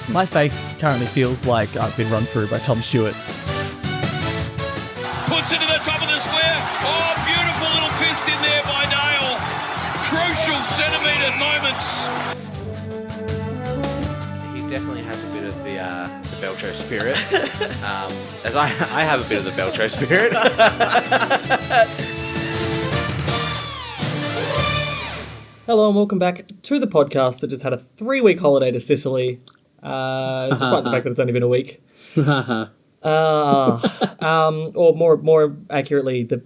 My face currently feels like I've been run through by Tom Stewart. Puts it to the top of the square. Oh, beautiful little fist in there by Dale. Crucial centimetre moments. He definitely has a bit of the Belcho spirit. As I have a bit of the Belcho spirit. Hello and welcome back to the podcast that just had a 3-week holiday to Sicily, despite the fact that it's only been a week. Or more accurately, the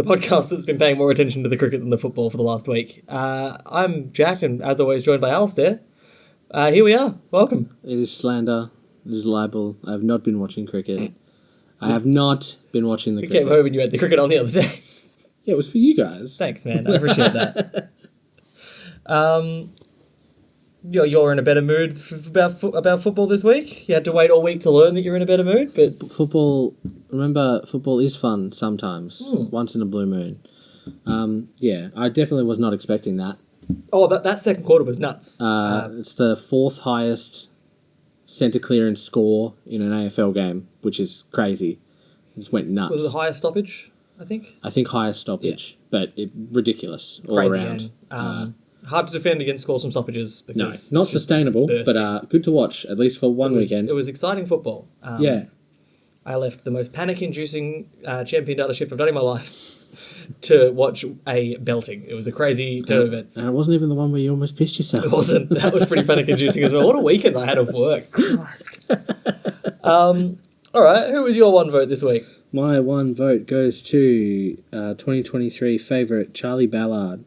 podcast that's been paying more attention to the cricket than the football for the last week. I'm Jack, and as always, joined by Alastair. Here we are. Welcome. It is slander. It is libel. I have not been watching cricket. I have not been watching the cricket. You came home and you had the cricket on the other day. Yeah, it was for you guys. Thanks, man. I appreciate that. You're in a better mood about football this week. You had to wait all week to learn that you're in a better mood, but Football. Remember, football is fun sometimes. Once in a blue moon. Yeah, I definitely was not expecting that. oh, that second quarter was nuts. It's the fourth highest centre clearance score in an AFL game, which is crazy. It just went nuts. Was it the highest stoppage? I think highest stoppage, but ridiculous all crazy around. game. Hard to defend against scores from stoppages No, because not it's just sustainable, bursting. but good to watch, at least for one weekend. It was exciting football. Yeah. I left the most panic-inducing champion data shift I've done in my life to watch a belting. It was a crazy turn of events. And it wasn't even the one where you almost pissed yourself. It wasn't. That was pretty panic-inducing as well. What a weekend I had of work. Christ. All right, who was your one vote this week? My one vote goes to 2023 favourite Charlie Ballard.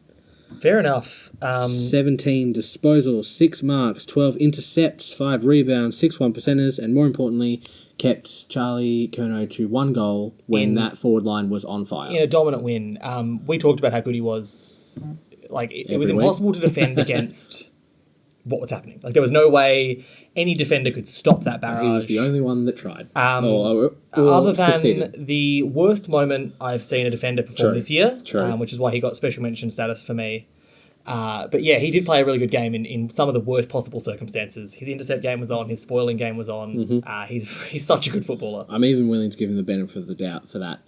Fair enough. 17 disposals, 6 marks, 12 intercepts, 5 rebounds, 6 1%ers, and more importantly, kept Charlie Curnow to 1 goal when that forward line was on fire. In a dominant win. We talked about how good he was. Like, it was Every week. impossible to defend against what was happening. Like, there was no way any defender could stop that barrage. He was the only one that tried. Other than succeeded. the worst moment I've seen a defender perform this year, which is why he got special mention status for me. But yeah, he did play a really good game in some of the worst possible circumstances. His intercept game was on, his spoiling game was on. Mm-hmm. He's such a good footballer. I'm even willing to give him the benefit of the doubt for that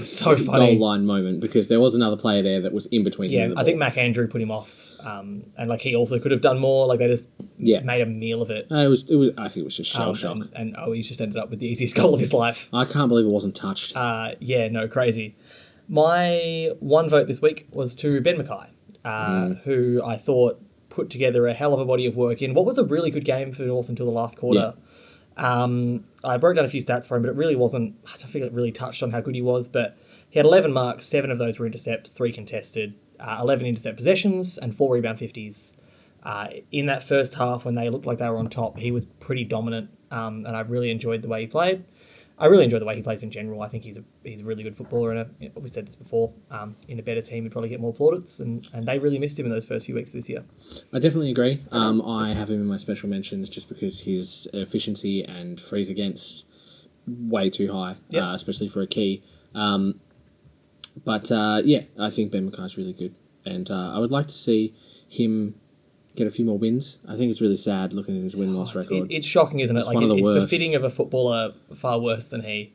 So funny. goal line moment, because there was another player there that was in between him and the ball. I think Mac Andrew put him off, and like he also could have done more. Like they just made a meal of it. It was. I think it was just shell shock. And he's just ended up with the easiest goal of his life. I can't believe it wasn't touched. Crazy. My one vote this week was to Ben Mackay, who I thought put together a hell of a body of work in what was a really good game for North until the last quarter. I broke down a few stats for him, but it really wasn't, I don't think it really touched on how good he was, but he had 11 marks, 7 of those were intercepts, 3 contested, 11 intercept possessions, and 4 rebound 50s. In that first half, when they looked like they were on top, he was pretty dominant, and I really enjoyed the way he played. I really enjoy the way he plays in general. I think he's a really good footballer, and we said this before, in a better team he'd probably get more plaudits, and they really missed him in those first few weeks this year. I definitely agree. I have him in my special mentions just because his efficiency and freeze against way too high, especially for a key. I think Ben Mackay's really good, and I would like to see him get a few more wins. I think it's really sad looking at his win-loss record. It's shocking, isn't it? Like it's befitting of a footballer far worse than he.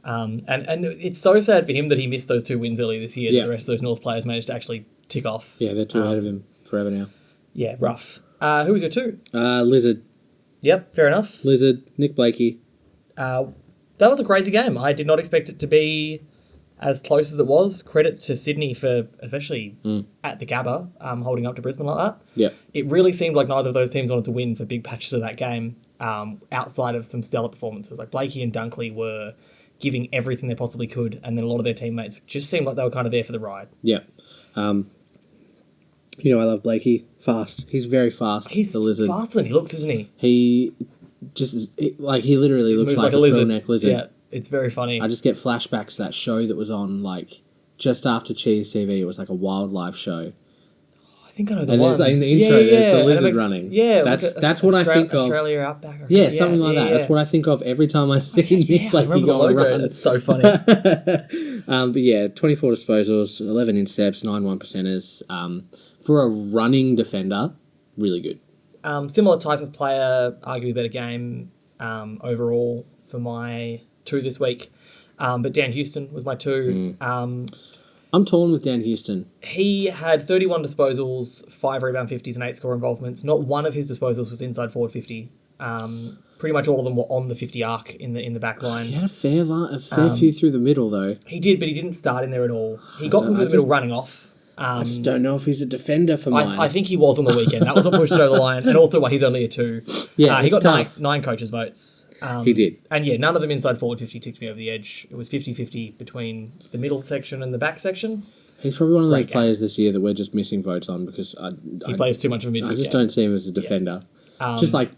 And it's so sad for him that he missed those 2 wins earlier this year. Yeah. The rest of those North players managed to actually tick off. Yeah, they're 2 ahead of him forever now. Yeah, rough. Who was your 2? Lizard. Yep, fair enough. Lizard, Nick Blakey. That was a crazy game. I did not expect it to be as close as it was. Credit to Sydney for, especially at the Gabba, holding up to Brisbane like that. Yeah. It really seemed like neither of those teams wanted to win for big patches of that game, outside of some stellar performances. Like Blakey and Dunkley were giving everything they possibly could, and then a lot of their teammates just seemed like they were kind of there for the ride. Yeah. I love Blakey. Fast. He's very fast. He's the lizard. faster than he looks, isn't he? He literally looks like a frill-neck lizard. Yeah, it's very funny. I just get flashbacks to that show that was on, like, just after Cheese TV. It was like a wildlife show. I think I know the and one. there's, in the intro, there's the lizard running. Yeah, that's what I think of. Australia Outback. Yeah, something like that. That's what I think of every time I see Nick Blakey go on a run. It's so funny. But yeah, 24 disposals, 11 intercepts, 9 1%ers. For a running defender, really good. Similar type of player, arguably better game overall for my 2 this week. But Dan Houston was my 2. I'm torn with Dan Houston. He had 31 disposals, 5 rebound 50s and 8 score involvements. Not one of his disposals was inside forward 50. Pretty much all of them were on the 50 arc in the back line. He had a fair few through the middle, though. He did, but he didn't start in there at all. He got them through the middle running off. I just don't know if he's a defender for mine. I think he was on the weekend. That was what pushed it over the line. And also why he's only a 2. Yeah, he got tough. nine coaches' votes. He did. And yeah, none of them inside forward 50 ticked me over the edge. It was 50-50 between the middle section and the back section. He's probably one of those Great players this year that we're just missing votes on because He plays too much of a midfield. I just don't see him as a defender. Just like,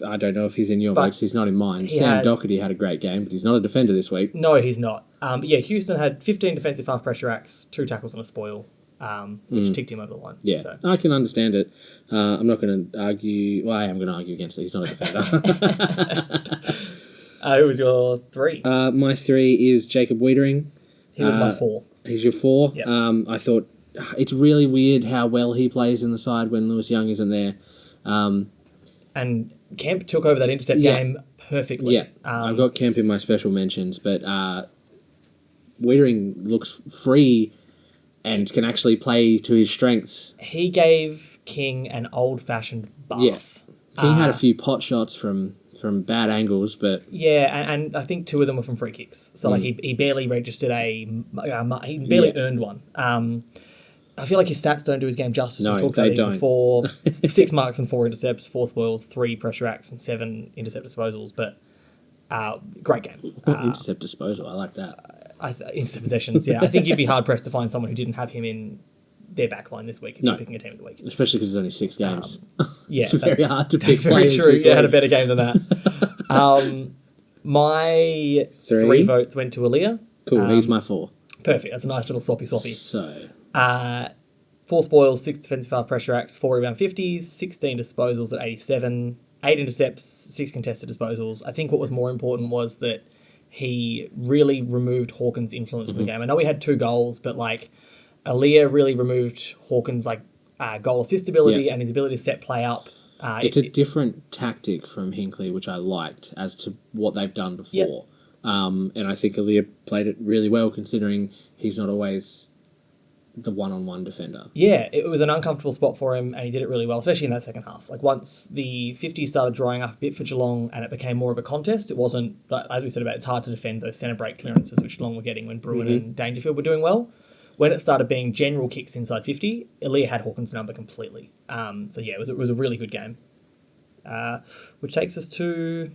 I don't know if he's in your votes, he's not in mine. Sam Doherty had a great game, but he's not a defender this week. No, he's not. But yeah, Houston had 15 defensive half pressure acts, 2 tackles and a spoil, which ticked him over the line. Yeah, so. I can understand it. I'm not going to argue. Well, I am going to argue against it. He's not a defender. Who was your 3? My 3 is Jacob Wiedering. He was my 4. He's your 4. Yep. I thought it's really weird how well he plays in the side when Lewis Young isn't there. And Kemp took over that intercept game perfectly. Yeah, I've got Kemp in my special mentions, but Wiedering looks free and can actually play to his strengths. He gave King an old-fashioned buff. Yeah. King had a few pot shots from bad angles, but... Yeah, and I think 2 of them were from free kicks. So like he barely registered he barely earned one. I feel like his stats don't do his game justice. No, We've talked they about it don't. Before 6 marks and 4 intercepts, 4 spoils, 3 pressure acts, and 7 intercept disposals. But great game. Intercept disposal, I like that. Intercept possessions, yeah. I think you'd be hard pressed to find someone who didn't have him in their backline this week if you're picking a team of the week. Especially because there's only 6 games. Yeah, it's very hard to pick very players true. this Yeah, had a week. better game than that. My 3 votes went to Aaliyah. Cool, he's my 4. Perfect. That's a nice little swappy. So... 4 spoils, 6 defensive half pressure acts, 4 rebound 50s, 16 disposals at 87, 8 intercepts, 6 contested disposals. I think what was more important was that he really removed Hawkins' influence in the game. I know he had 2 goals, but like Aaliyah really removed Hawkins' goal assist ability and his ability to set play up. It's a different tactic from Hinckley, which I liked, as to what they've done before. Yep. And I think Aaliyah played it really well, considering he's not always the one-on-one defender. Yeah, it was an uncomfortable spot for him, and he did it really well, especially in that second half. Like, once the 50s started drying up a bit for Geelong and it became more of a contest, it wasn't, as we said about, it's hard to defend those centre break clearances which Geelong were getting when Bruin and Dangerfield were doing well. When it started being general kicks inside 50, Aaliyah had Hawkins' number completely. So yeah, it was a really good game. Which takes us to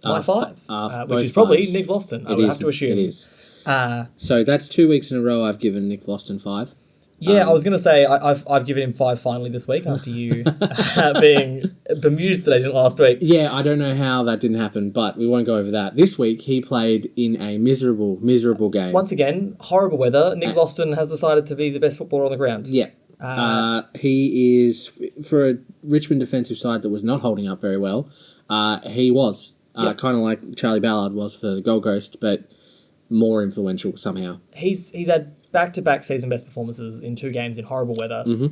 my 5, which is probably Nick Vlauston, I would have to assume. It is. So that's 2 weeks in a row I've given Nick Vlauston 5. Yeah, I was going to say I've given him 5 finally this week after you being bemused that I didn't last week. Yeah, I don't know how that didn't happen, but we won't go over that. This week he played in a miserable game. Once again, horrible weather. Nick Vlauston has decided to be the best footballer on the ground. Yeah. He is, for a Richmond defensive side that was not holding up very well, he was. Kind of like Charlie Ballard was for the Gold Coast, but more influential somehow. He's had back-to-back season best performances in 2 games in horrible weather. Mm-hmm.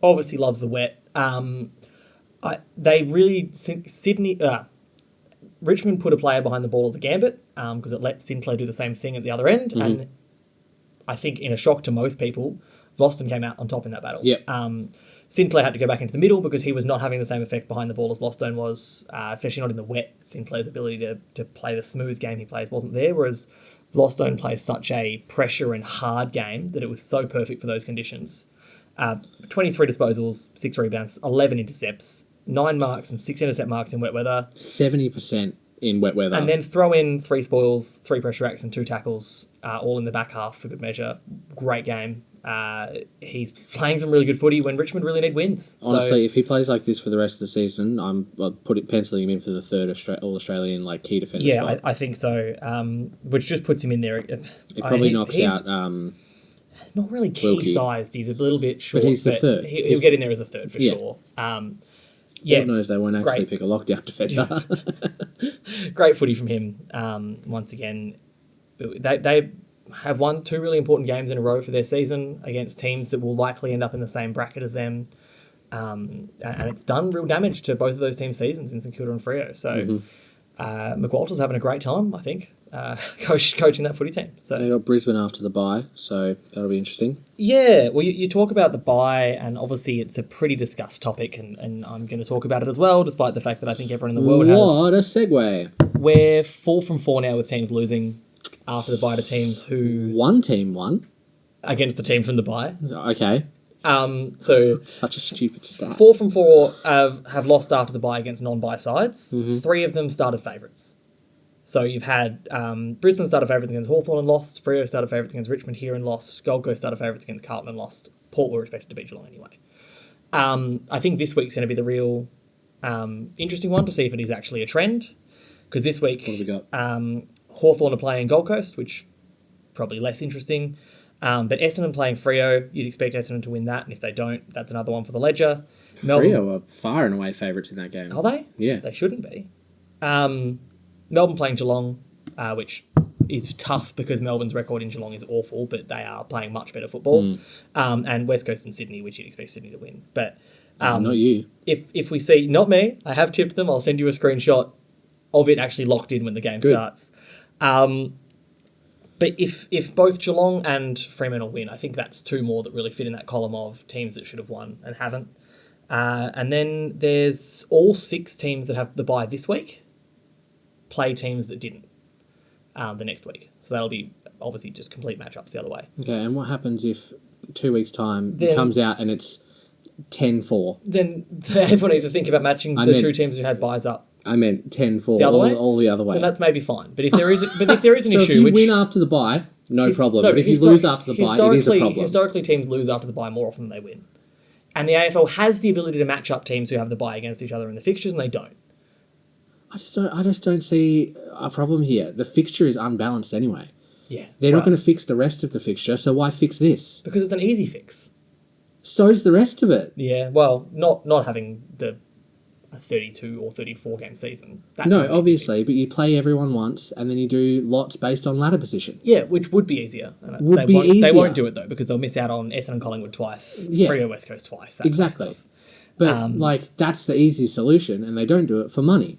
Obviously loves the wet. They really... Richmond put a player behind the ball as a gambit because it let Sinclair do the same thing at the other end. Mm-hmm. And I think in a shock to most people, Vlauston came out on top in that battle. Yep. Sinclair had to go back into the middle because he was not having the same effect behind the ball as Vlauston was, especially not in the wet. Sinclair's ability to play the smooth game he plays wasn't there, whereas Vlauston plays such a pressure and hard game that it was so perfect for those conditions. 23 disposals, 6 rebounds, 11 intercepts, 9 marks and 6 intercept marks in wet weather. 70% in wet weather. And then throw in 3 spoils, 3 pressure acts and 2 tackles, all in the back half for good measure. Great game. He's playing some really good footy when Richmond really need wins. Honestly, if he plays like this for the rest of the season, I'll penciling him in for the 3rd All-Australian key defender spot. Yeah, I think so. Which just puts him in there. It probably knocks out... not really key-sized. He's a little bit short. But he's the 3rd. He'll get in there as a 3rd for sure. God knows they won't actually pick a lockdown defender. Great footy from him. Once again, they have won 2 really important games in a row for their season against teams that will likely end up in the same bracket as them. and it's done real damage to both of those teams' seasons in St Kilda and Freo. So McWalter's having a great time, I think, coaching that footy team. So They got Brisbane after the bye, so that'll be interesting. yeah, well, you talk about the bye, and obviously it's a pretty discussed topic, and I'm going to talk about it as well, despite the fact that I think everyone in the world What has. a segue. We're 4 from 4 now with teams losing after the bye to teams who One team won. against the team from the bye. Okay. So Such a stupid start. 4 from 4 have lost after the bye against non-bye sides. 3 of them started favourites. So you've had Brisbane started favourites against Hawthorn and lost. Freo started favourites against Richmond here and lost. Gold Coast started favourites against Carlton and lost. Port were expected to beat Geelong anyway. I think this week's going to be the real interesting one to see if it is actually a trend. Because this week, What have we got? Hawthorn are playing Gold Coast, which probably less interesting. But Essendon playing Freo, you'd expect Essendon to win that, and if they don't, that's another one for the ledger. Freo are far and away favourites in that game. Are they? Yeah. They shouldn't be. Melbourne playing Geelong, which is tough because Melbourne's record in Geelong is awful, but they are playing much better football. And West Coast and Sydney, which you'd expect Sydney to win. But Not you. if we see, not me, I have tipped them, I'll send you a screenshot of it actually locked in when the game starts. But if both Geelong and Fremantle win, I think that's 2 more that really fit in that column of teams that should have won and haven't. And then there's all 6 teams that have the bye this week play teams that didn't the next week. So that'll be obviously just complete matchups the other way. Okay, and what happens if 2 weeks' time Then- it comes out and it's 10-4? Then everyone needs to think about matching the 2 teams who had buys up. I meant 10-4. The other way? All the other way. Then that's maybe fine. But if there is, an so issue, if you which win after the bye, no His- problem. no, but if you histori- lose after the bye, it is a problem. Historically, teams lose after the bye more often than they win. And the AFL has the ability to match up teams who have the bye against each other in the fixtures, and they don't. I just don't see a problem here. The fixture is unbalanced anyway. Yeah. They're not right. going to fix the rest of the fixture, so why fix this? Because it's an easy fix. So's the rest of it. Yeah, well, not having the 32 or 34 game season. That's No, an easy obviously, fix. but you play everyone once, and then you do lots based on ladder position. Yeah, which would be easier. And Would they be won't, They easier. won't do it, though, because they'll miss out on Essendon and Collingwood twice, Yeah. Freo West Coast twice, that Exactly. kind of stuff. But, that's the easy solution, and they don't do it for money.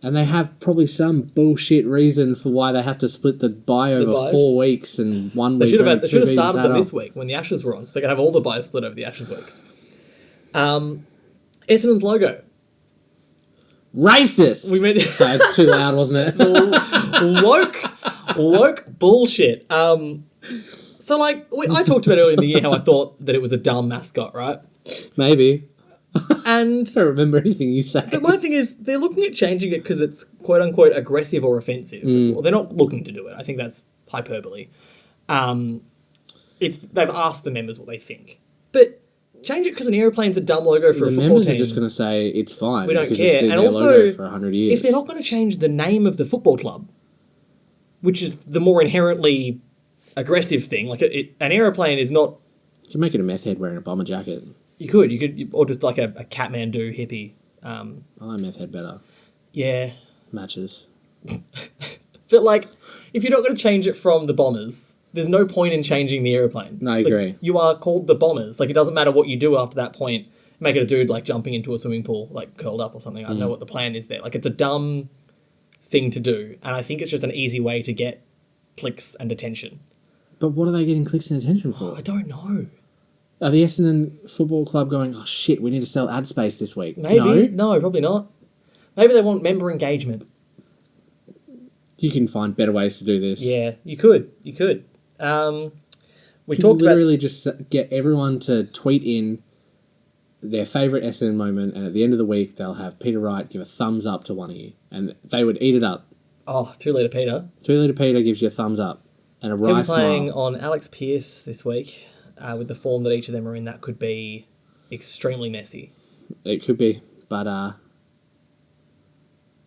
And they have probably some bullshit reason for why they have to split the bye over buys. 4 weeks and 1 They week. should have, only they 2 should have weeks started add them up. this week when the Ashes were on, so they could have all the buys split over the Ashes weeks. Essendon's logo. Racist! We meant So it's too loud, wasn't it? woke bullshit. So like I talked about earlier in the year how I thought that it was a dumb mascot, right? Maybe. And I don't remember anything you say. but my thing is they're looking at changing it because it's quote unquote aggressive or offensive. Well, they're not looking to do it. I think that's hyperbole. They've asked the members what they think, but change it because an aeroplane's a dumb logo for The a football members team. are just going to say it's fine. We don't because care. It's been And their also, logo for 100 years. if they're not going to change the name of the football club, which is the more inherently aggressive thing, like an aeroplane is not. You can make it a meth head wearing a bomber jacket. You could, or just like a Kathmandu hippie. I like meth head better. Yeah, Matches. but like, if you're not going to change it from the Bombers, there's no point in changing the aeroplane. No, I Like, agree. you are called the Bombers. Like, it doesn't matter what you do after that point. Make it a dude like jumping into a swimming pool, like curled up or something. I don't know what the plan is there. Like, it's a dumb thing to do, and I think it's just an easy way to get clicks and attention. But what are they getting clicks and attention for? I don't know. Are the Essendon Football Club going, oh shit, we need to sell ad space this week? Maybe. No? No, probably not. Maybe they want member engagement. You can find better ways to do this. Yeah, you could. We You talked could about... literally just get everyone to tweet in their favourite Essendon moment, and at the end of the week, they'll have Peter Wright give a thumbs up to one of you, and they would eat it up. Oh, 2 Litre Peter. 2 Litre Peter gives you a thumbs up and a He'll be wry playing smile. on Alex Pearce this week. With the form that each of them are in, that could be extremely messy. It could be, but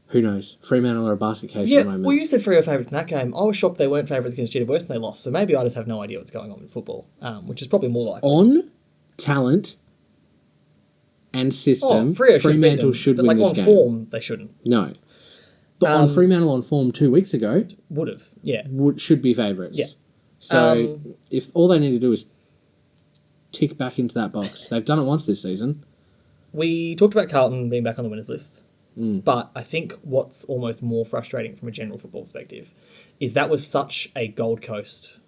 who knows? Fremantle are a basket case Yeah, at the moment. well, you said Freo favourites in that game. I was shocked they weren't favourites against GWS and they lost, so maybe I just have no idea what's going on in football, which is probably more likely. On talent and system, Freo Fremantle should but win like this on game. form, they shouldn't. No. But on Fremantle on form 2 weeks ago, Would have, yeah. should be favourites. Yeah. So if all they need to do is tick back into that box, they've done it once this season. we talked about Carlton being back on the winners list, but I think what's almost more frustrating from a general football perspective is that was such a Gold Coast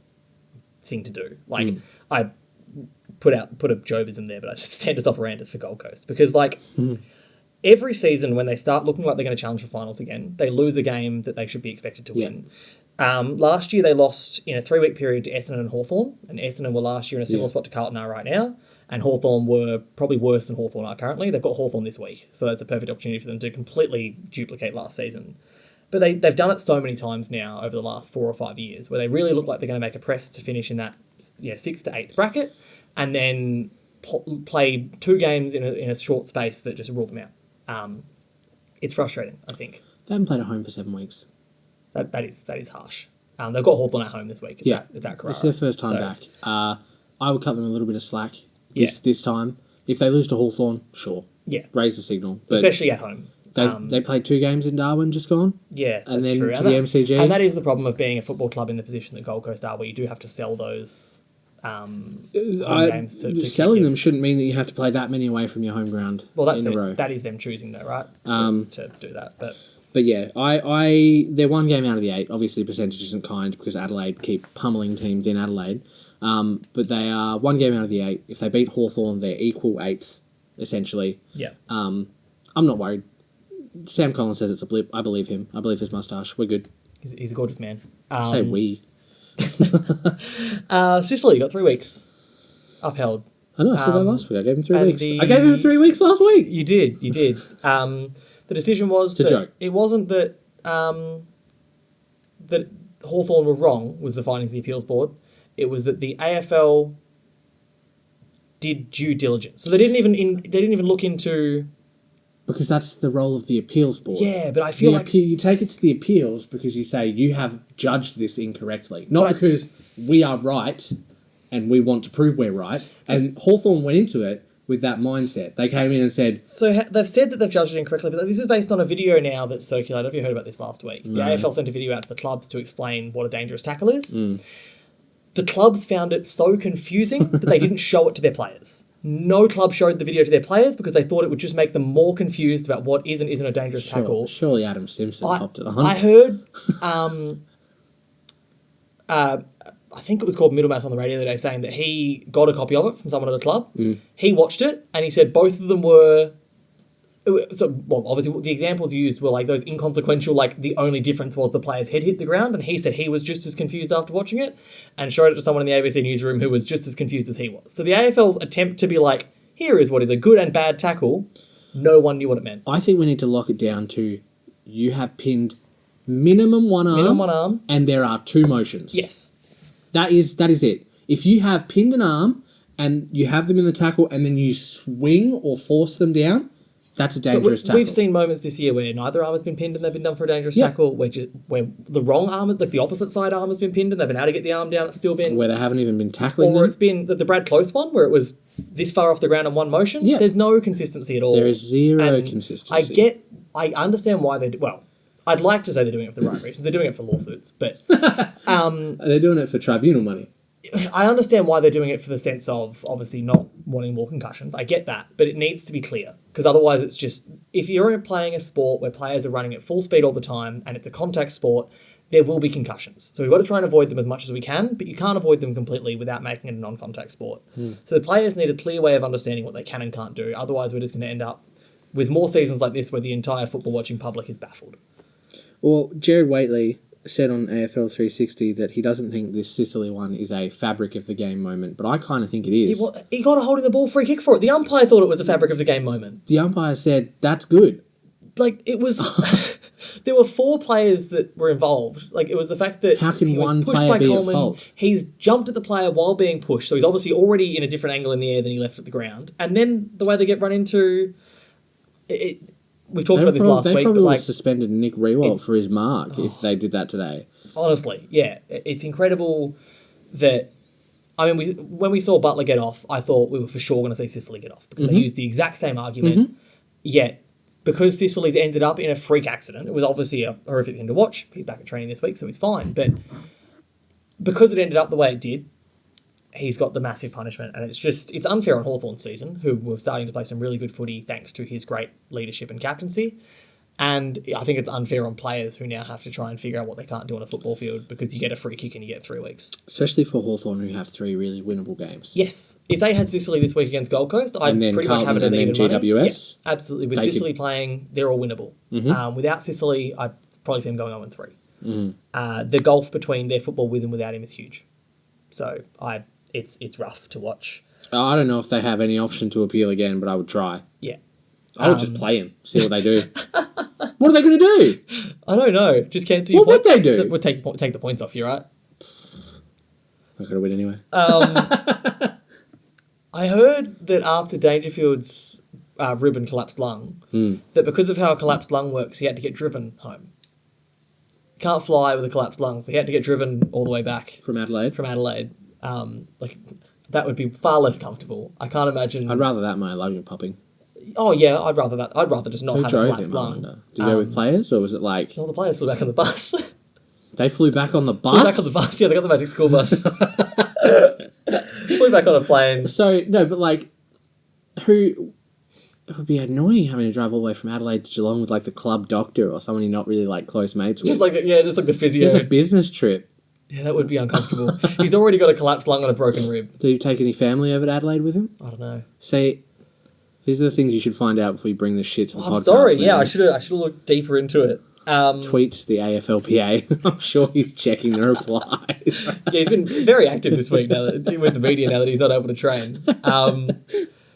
thing to do. Like, I put a Jobism there, but I said standards operandus for Gold Coast because, like, every season when they start looking like they're going to challenge for finals again, they lose a game that they should be expected to win. Last year they lost in a 3-week period to Essendon and Hawthorn, and Essendon were last year in a similar spot to Carlton are right now, and Hawthorn were probably worse than Hawthorn are currently. They've got Hawthorn this week, so that's a perfect opportunity for them to completely duplicate last season. But they've done it so many times now over the last 4 or 5 years where they really look like they're going to make a press to finish in that 6th to 8th bracket and then play 2 games in a short space that just rule them out. It's frustrating, I think. They haven't played at home for 7 weeks. That is harsh. They've got Hawthorn at home this week. It's at Carrara. It's their first time back. I would cut them a little bit of slack this time. If they lose to Hawthorn, sure. Yeah. Raise the signal. But especially at home. They played 2 games in Darwin just gone. Yeah, and that's then true. to the MCG. And that is the problem of being a football club in the position that Gold Coast are, where you do have to sell those home games. Selling them shouldn't mean that you have to play that many away from your home ground in a row. That is them choosing though, right? To do that. But yeah, they're 1 game out of the 8. Obviously, percentage isn't kind because Adelaide keep pummeling teams in Adelaide. But they are 1 game out of the 8. If they beat Hawthorn, they're equal 8th, essentially. Yeah. I'm not worried. Sam Collins says it's a blip. I believe him. I believe his moustache. We're good. He's a gorgeous man. Say we. Sicily got 3 weeks. Upheld. I know, I said that last week. I gave him 3 weeks. I gave him 3 weeks last week. You did. The decision was it's a joke. It wasn't that that Hawthorn were wrong, was the findings of the appeals board. It was that the AFL did due diligence. So they didn't even look into... Because that's the role of the appeals board. Yeah, but I feel like... You take it to the appeals because you say you have judged this incorrectly. Not because we are right and we want to prove we're right. And Hawthorn went into it with that mindset. They came in and said... So they've said that they've judged it incorrectly, but this is based on a video now that's circulated. Have you heard about this last week? The AFL sent a video out to the clubs to explain what a dangerous tackle is. The clubs found it so confusing that they didn't show it to their players. No club showed the video to their players because they thought it would just make them more confused about what is and isn't a dangerous tackle. Surely Adam Simpson popped it on. I heard, I think it was called Middlemass on the radio the other day, saying that he got a copy of it from someone at a club. He watched it and he said both of them were... obviously the examples used were like those inconsequential, like the only difference was the player's head hit the ground, and he said he was just as confused after watching it and showed it to someone in the ABC newsroom who was just as confused as he was. So the AFL's attempt to be like, here is what is a good and bad tackle, no one knew what it meant. I think we need to lock it down to you have pinned minimum one arm and there are 2 motions. Yes. That is it. If you have pinned an arm and you have them in the tackle and then you swing or force them down, that's a dangerous tackle. We've seen moments this year where neither arm has been pinned and they've been done for a dangerous tackle, where the wrong arm, like the opposite side arm has been pinned and they've been able to get the arm down, it's still been... Where they haven't even been tackling them. Or it's been the Brad Close one, where it was this far off the ground in one motion. Yeah. There's no consistency at all. There is zero consistency. I understand why they... Well, I'd like to say they're doing it for the right reasons. They're doing it for lawsuits, but... They're doing it for tribunal money. I understand why they're doing it for the sense of obviously not wanting more concussions. I get that, but it needs to be clear because otherwise it's just, if you're playing a sport where players are running at full speed all the time and it's a contact sport, there will be concussions. So we've got to try and avoid them as much as we can, but you can't avoid them completely without making it a non-contact sport. So the players need a clear way of understanding what they can and can't do. Otherwise we're just going to end up with more seasons like this where the entire football watching public is baffled. Well, Jared Waitley said on AFL 360 that he doesn't think this Sicily one is a fabric of the game moment, but I kind of think it is. He got a holding the ball free kick for it. The umpire thought it was a fabric of the game moment. The umpire said, that's good. Like, it was... There were 4 players that were involved. Like, it was the fact that... How can one player be at fault? He's jumped at the player while being pushed, so he's obviously already in a different angle in the air than he left at the ground. And then the way they get run into... We talked about this last week, but like... They probably would have suspended Nick Rewalt for his mark if they did that today. Honestly, yeah. It's incredible that... I mean, when we saw Butler get off, I thought we were for sure going to see Sicily get off because they used the exact same argument. Yet, because Sicily's ended up in a freak accident, it was obviously a horrific thing to watch. He's back at training this week, so he's fine. But because it ended up the way it did, he's got the massive punishment, and it's unfair on Hawthorn's season, who were starting to play some really good footy thanks to his great leadership and captaincy. And I think it's unfair on players who now have to try and figure out what they can't do on a football field because you get a free kick and you get 3 weeks. Especially for Hawthorn, who have 3 really winnable games. Yes. If they had Sicily this week against Gold Coast, I'd pretty much have it as even money. GWS. Yeah, absolutely. With Sicily playing, they're all winnable. Without Sicily, I'd probably see them going 0-3. The gulf between their football with and without him is huge. So it's rough to watch. I don't know if they have any option to appeal again, but I would try. Yeah. I would just play him, see what they do. What are they going to do? I don't know. Just cancel your points. What would they do? We'll take the points off you, right? I'm going to win anyway. I heard that after Dangerfield's rib and collapsed lung, that because of how a collapsed lung works, he had to get driven home. Can't fly with a collapsed lung, so he had to get driven all the way back. From Adelaide? From Adelaide. That would be far less comfortable. I can't imagine... I'd rather that than my lung popping. Oh, yeah, I'd rather that. I'd rather just not Who have a drove collapsed him, I lung. wonder? Did you go with players, or was it like... All the players flew back on the bus. They flew back on the bus? Flew back on the bus, yeah, they got the Magic School bus. Flew back on a plane. So, no, but like, who... It would be annoying having to drive all the way from Adelaide to Geelong with like the club doctor or someone you're not really like close mates with. Just like the physio. It's a business trip. Yeah, that would be uncomfortable. He's already got a collapsed lung and a broken rib. Do you take any family over to Adelaide with him? I don't know. See, these are the things you should find out before you bring this shit to the podcast. I'm sorry. Man. Yeah, I should have looked deeper into it. Tweet the AFLPA. I'm sure he's checking the replies. Yeah, he's been very active this week now with the media now that he's not able to train.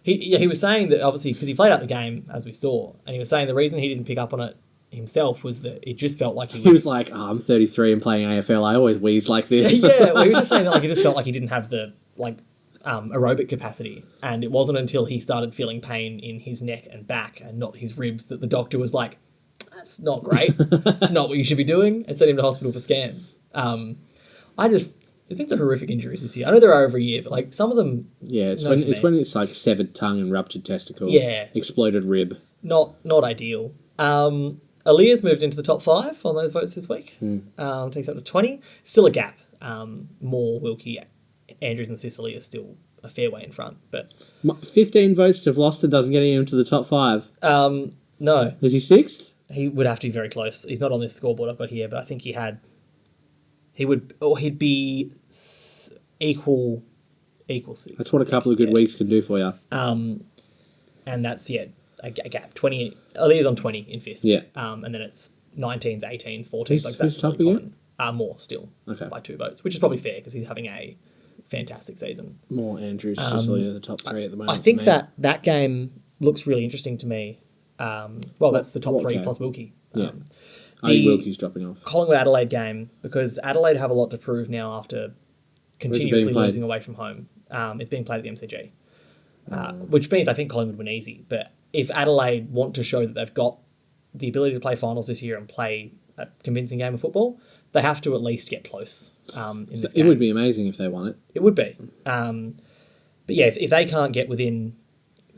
He was saying that obviously because he played out the game as we saw, and he was saying the reason he didn't pick up on it himself was that it just felt like he was like, I'm 33 and playing AFL. I always wheeze like this. Yeah, well, he was just saying that like it just felt like he didn't have the aerobic capacity, and it wasn't until he started feeling pain in his neck and back and not his ribs that the doctor was like, "That's not great. That's not what you should be doing," and sent him to hospital for scans. There's been some horrific injuries this year. I know there are every year, but like some of them. Yeah, it's when it's like severed tongue and ruptured testicle. Yeah, exploded rib. Not ideal. Aaliyah's moved into the top 5 on those votes this week. Takes up to 20. Still a gap. More Wilkie, Andrews, and Sicily are still a fair way in front. But 15 votes to Vloster doesn't get him to the top 5. No, is he 6th? He would have to be very close. He's not on this scoreboard I've got here, but I think he'd be equal 6. That's what a couple of good weeks can do for you. And that's a gap. 20. Aaliyah's on 20 in 5th. Yeah. And then it's 19s, 18s, 14s like that. Who's top again? More still. Okay. By 2 votes, which is probably fair because he's having a fantastic season. More Andrews, Sicily are the top 3 at the moment. I think that game looks really interesting to me. That's the top 3 plus Wilkie. Yeah. I think Wilkie's dropping off. Collingwood-Adelaide game, because Adelaide have a lot to prove now after continuously losing away from home. It's being played at the MCG, which means I think Collingwood win easy. But if Adelaide want to show that they've got the ability to play finals this year and play a convincing game of football, they have to at least get close in this game. It would be amazing if they won it. It would be. But yeah, if they can't get within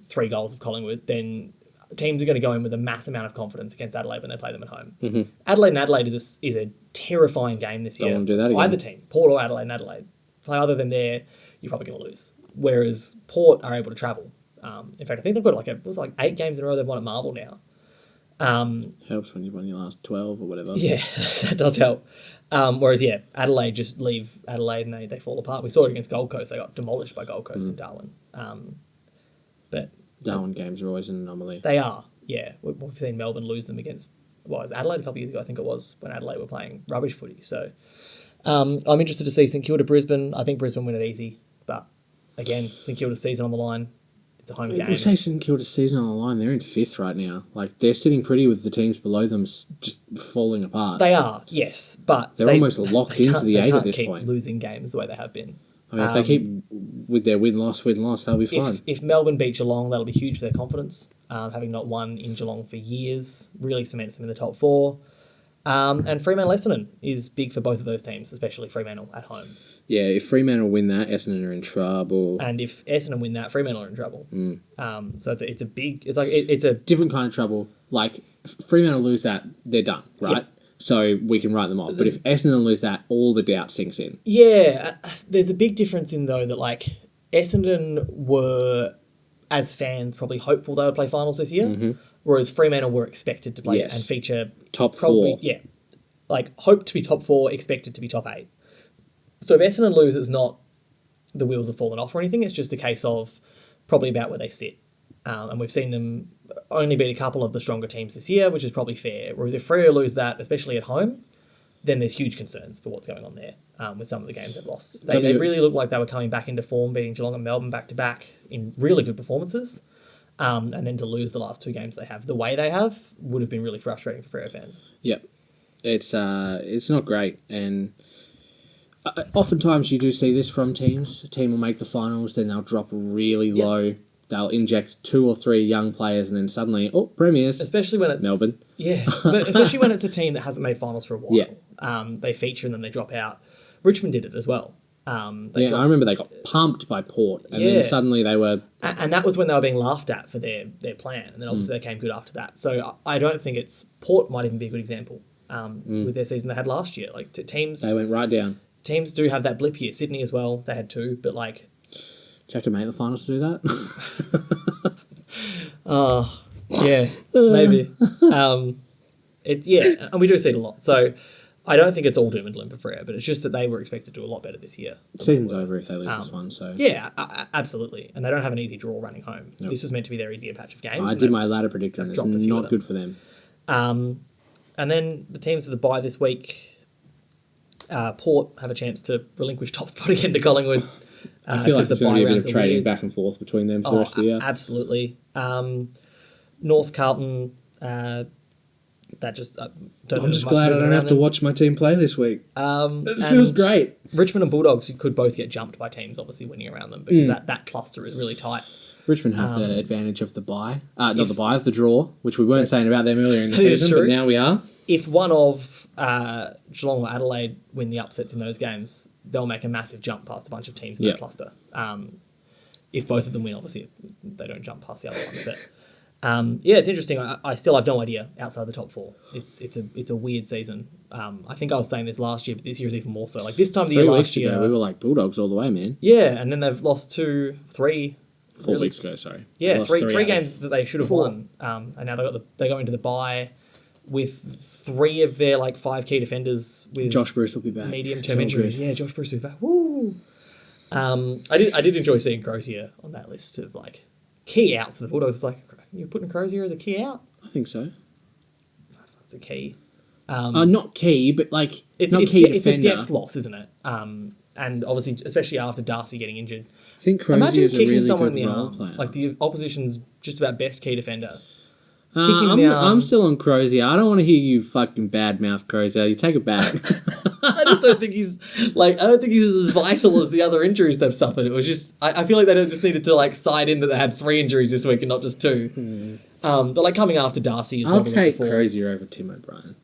3 goals of Collingwood, then teams are going to go in with a mass amount of confidence against Adelaide when they play them at home. Mm-hmm. Adelaide is a terrifying game this year. Don't want to do that again. Either team, Port or Adelaide. Play other than there, you're probably going to lose. Whereas Port are able to travel. In fact, I think they've got it was 8 games in a row they've won at Marvel now. Helps when you've won your last 12 or whatever. Yeah, that does help. Whereas, Adelaide just leave Adelaide and they fall apart. We saw it against Gold Coast. They got demolished by Gold Coast in Darwin. But Darwin games are always an anomaly. They are, yeah. We've seen Melbourne lose them against, it was Adelaide a couple of years ago, I think it was, when Adelaide were playing rubbish footy. So I'm interested to see St Kilda Brisbane. I think Brisbane win it easy. But again, St Kilda's season on the line. It's a home game. We'll say St Kilda's season on the line. They're in 5th right now. Like, they're sitting pretty with the teams below them just falling apart. They are, yes. But they're almost locked into the 8 at this point. They can't keep losing games the way they have been. I mean, if they keep with their win-loss, they'll be fine. If Melbourne beat Geelong, that'll be huge for their confidence. Having not won in Geelong for years, really cements them in the top 4. And Fremantle-Essendon is big for both of those teams, especially Fremantle at home. Yeah, if Fremantle win that, Essendon are in trouble. And if Essendon win that, Fremantle are in trouble. So it's a different kind of trouble. Like, Fremantle lose that, they're done, right? Yep. so we can write them off. But if Essendon lose that, all the doubt sinks in. Yeah, there's a big difference in, though, that, like, Essendon were, as fans, probably hopeful they would play finals this year, whereas Fremantle were expected to play and feature... Top probably, 4. Yeah. Like, hoped to be top 4, expected to be top 8. So if Essendon lose, it's not the wheels have fallen off or anything. It's just a case of probably about where they sit. And we've seen them only beat a couple of the stronger teams this year, which is probably fair. Whereas if Freo lose that, especially at home, then there's huge concerns for what's going on there with some of the games they've lost. They really looked like they were coming back into form, beating Geelong and Melbourne back-to-back in really good performances. And then to lose the last 2 games they have the way they have would have been really frustrating for Freo fans. Yep. It's not great. And oftentimes you do see this from teams. A team will make the finals, then they'll drop really low. They'll inject 2 or 3 young players, and then suddenly, premiers. Especially when it's... Melbourne. Yeah, but especially when it's a team that hasn't made finals for a while. Yeah. They feature and then they drop out. Richmond did it as well. I remember they got pumped by Port, and then suddenly they were... And that was when they were being laughed at for their plan, and then obviously they came good after that. So I don't think it's... Port might even be a good example with their season they had last year. Like, teams... They went right down. Teams do have that blip year. Sydney as well, they had 2, but like... Do you have to make the finals to do that? Yeah, maybe. And we do see it a lot. So I don't think it's all doom and gloom for Freo, but it's just that they were expected to do a lot better this year. Season's over if they lose this one, so... Yeah, absolutely. And they don't have an easy draw running home. Nope. This was meant to be their easier patch of games. I did my ladder prediction. It's not good for them. And then the teams with the bye this week, Port have a chance to relinquish top spot again to Collingwood. I feel like there's going to be a bit of trading back and forth between them for the rest of the year. Absolutely. North Carlton, I'm just glad I don't have to watch my team play this week. It feels great. Richmond and Bulldogs could both get jumped by teams, obviously winning around them, because that cluster is really tight. Richmond have the advantage of the bye. Not the bye, of the draw, which we weren't saying about them earlier in the season, but now we are. If one of Geelong or Adelaide win the upsets in those games, they'll make a massive jump past a bunch of teams in that cluster. If both of them win, obviously, they don't jump past the other one. But it's interesting. I still have no idea outside the top 4. It's a weird season. I think I was saying this last year, but this year is even more so. Like this time of the year last year, ago, we were like Bulldogs all the way, man. Yeah, and then they've lost 3 4 weeks ago. Sorry. Yeah, three games that they should have won. And now they go into the bye with 3 of their 5 key defenders with Josh Bruce will be back. Medium-term injuries. Yeah, Josh Bruce will be back. Woo! I did enjoy seeing Crozier on that list of key outs for the Bulldogs. It's like, you're putting Crozier as a key out? I think so. It's a key. Not key, but it's a depth loss, isn't it? And obviously, especially after Darcy getting injured. I think Crozier is a really good role player. Like the opposition's just about best key defender. I'm still on Crozier. I don't want to hear you fucking badmouth Crozier. You take it back. I just don't think he's as vital as the other injuries they've suffered. It was just I feel like they just needed to side in that they had 3 injuries this week and not just 2. But coming after Darcy is I'll take Crozier over Tim O'Brien.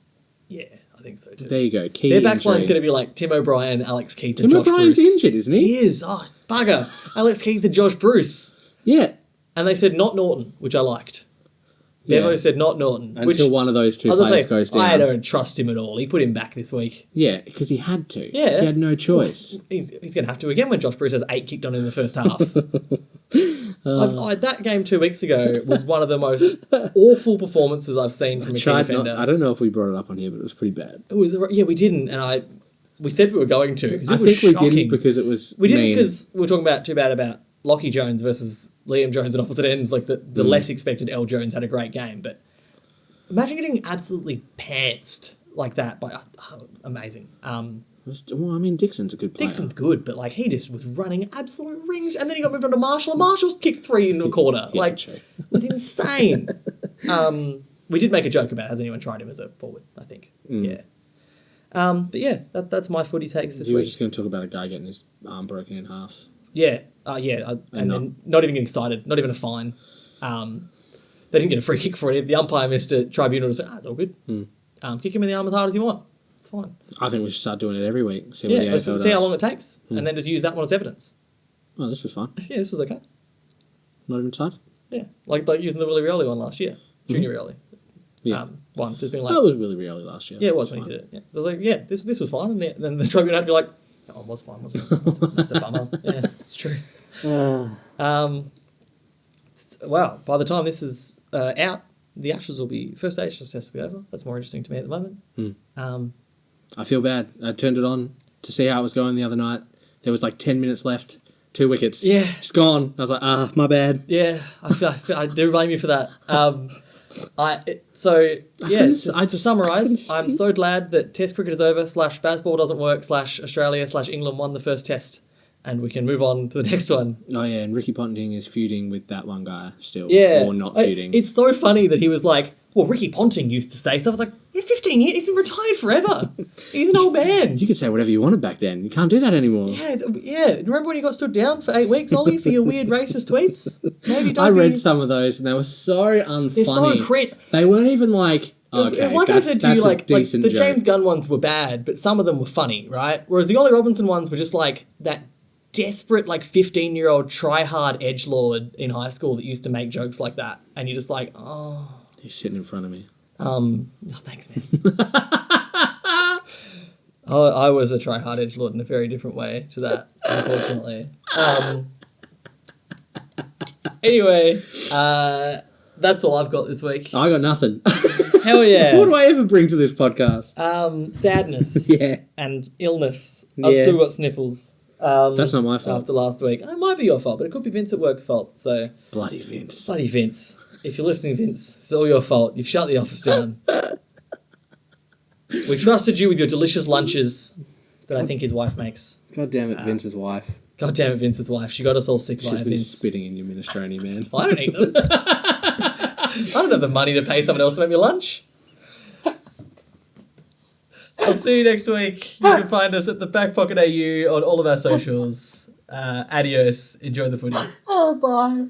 Yeah, I think so too. There you go. Their backline's going to be Tim O'Brien, Alex Keith, and Josh Bruce. Tim O'Brien's injured, isn't he? He is. Oh, bugger. Alex Keith and Josh Bruce. Yeah. And they said not Norton, which I liked. Bevo said not Norton. Until one of those 2 players goes down. I don't trust him at all. He put him back this week. Yeah, because he had to. Yeah. He had no choice. He's going to have to again when Josh Bruce has 8 kicked on in the first half. That game 2 weeks ago was one of the most awful performances I've seen from a key defender. I don't know if we brought it up on here, but it was pretty bad. It was, we didn't, and we said we were going to. I think we didn't because it was We didn't because we were talking about too bad about Lockie Jones versus Liam Jones at opposite ends. The less expected L Jones had a great game, but imagine getting absolutely pantsed like that by amazing. Dixon's a good player. Dixon's good, but he just was running absolute rings, and then he got moved on to Marshall, and Marshall's kicked 3 in a quarter. It was insane. We did make a joke about has anyone tried him as a forward, I think. Yeah. But yeah, that's my footy takes this week. You were just going to talk about a guy getting his arm broken in half. Yeah. Then not even getting cited, not even a fine. They didn't get a free kick for it. The umpire missed a tribunal and said, it's all good. Kick him in the arm as hard as you want. It's fine. I think we should start doing it every week. See what the AFL does. See how long it takes, and then just use that one as evidence. Oh, this was fun. Yeah, this was okay. Not even cited? Yeah, like using the Willie Rioli one last year. Junior Rioli. Yeah. One. Just being like, That was Willie Rioli last year. yeah, it was when he did it. Yeah. It was like, yeah, this was fine. And then the Tribunal had to be like, oh, it was fine, wasn't it? It's a bummer. Yeah, it's true. Wow, by the time this is out, the Ashes will be, first Ashes test will be over. That's more interesting to me at the moment. I feel bad. I turned it on to see how it was going the other night. There was like 10 minutes left. 2 wickets. Yeah. Just gone. I was like, my bad. Yeah, I do blame you for that. To summarise, I'm so glad that Test cricket is over, /Bazball doesn't work, /Australia/England won the first Test, and we can move on to the next one. Oh, yeah, and Ricky Ponting is feuding with that one guy still. Yeah. Or not feuding. It's so funny that he was like, well, Ricky Ponting used to say stuff. I was like, yeah, 15 years, he's been retired forever. He's an old man. You could say whatever you wanted back then. You can't do that anymore. Yeah. Remember when he got stood down for 8 weeks, Ollie, for your weird racist tweets? Maybe don't I read some of those and they were so unfunny. They're so cringe. They weren't even like, It was like I said to you, like the joke. James Gunn ones were bad, but some of them were funny, right? Whereas the Ollie Robinson ones were just like that desperate, like 15-year-old try-hard edgelord in high school that used to make jokes like that, and you're just like, oh. He's sitting in front of me. Oh, thanks, man. I was a try-hard edgelord in a very different way to that, unfortunately. Anyway, that's all I've got this week. I got nothing. Hell yeah. What do I ever bring to this podcast? Sadness. Yeah. And illness. I've still got sniffles. That's not my fault. After last week. It might be your fault, but it could be Vince at Work's fault. So Bloody Vince. Bloody Vince. If you're listening, Vince, it's all your fault. You've shut the office down. We trusted you with your delicious lunches that I think his wife makes. God damn it, Vince's wife. God damn it, Vince's wife. She got us all sick via She's been Vince. spitting in your minestrone, man. I don't eat them. I don't have the money to pay someone else to make me lunch. I'll see you next week. You can find us at the Back Pocket AU on all of our socials. Adios. Enjoy the footy. Oh, bye.